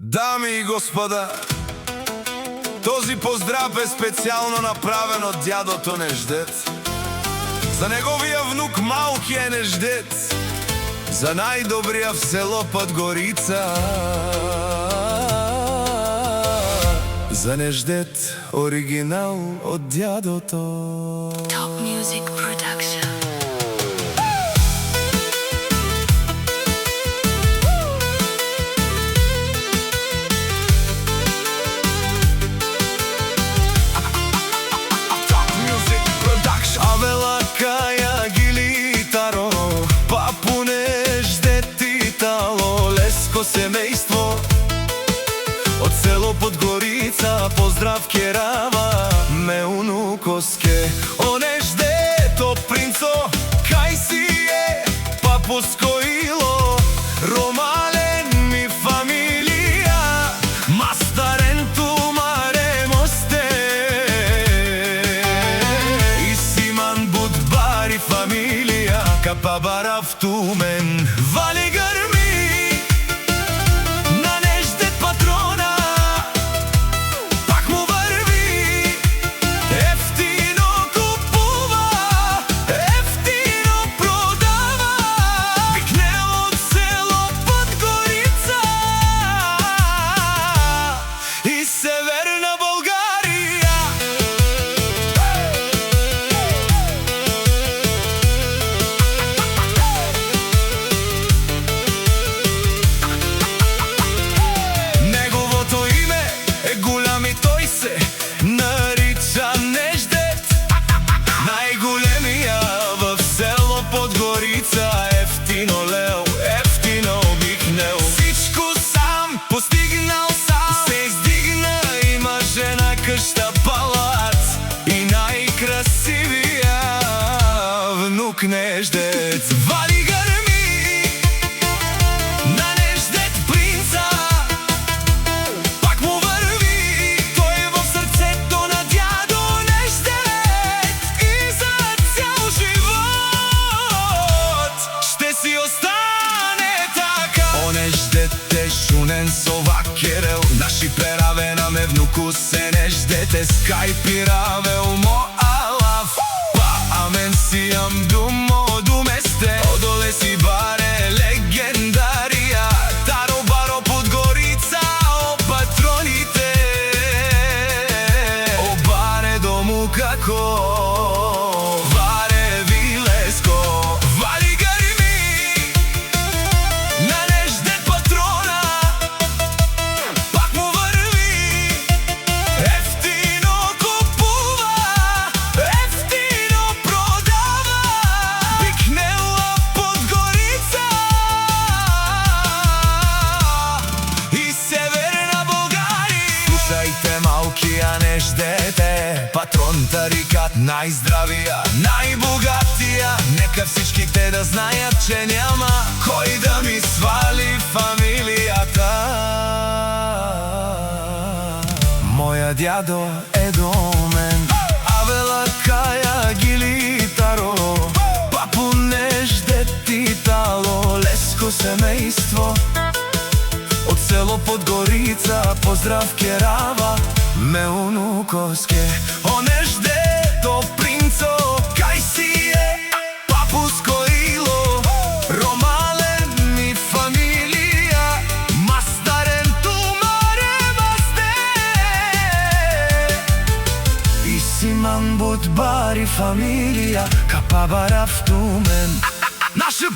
Дами и господа, този поздрав е специјално направен од дјадото Неждет, за неговија внук малкиот Неждет, за најдобрија в село Подгорица. За Неждет оригинал од дјадото. Top Music Production. Семејство од село Подгорица, поздрав керава ме унукоске. О Неждето принцо, кај си е папуско ило, ромален ми фамилија, мастарен тумаре мосте, и симан будбари фамилија, капабарав тумен, вали грми. Ефтино лео, ефтино обикнел, всичко сам постигнал сам. Се издигна, има жена, къща, палац и најкрасивија внук Неждет. Вали грми на Неждет принца, пак му върви, той е в сърцето на дядо Неждет и за цял живот си остане така. О Неждете шунен со вакерел, наши перавена ме внуку се Неждете скајпи равел мо алав, па амен си ам думо думесте, одоле си баре легендарија, таро баро Подгорица, о патроните, о баре дому како Неждете, патрон тарикат, најздравија, најбогатија. Нека всички те да знајат, че няма кој да ми свали фамилијата. Моја дјадо е до мен, авела каја гилитаро, папу Неждет и тало, леско семејство од село Подгорица, поздрав керава ме унукоске. О Неждето принцо, кај си е папуско ило, ромален ми фамилија, мастарен тумаре масте, и симан будбари фамилија, капабарав тумен. Наше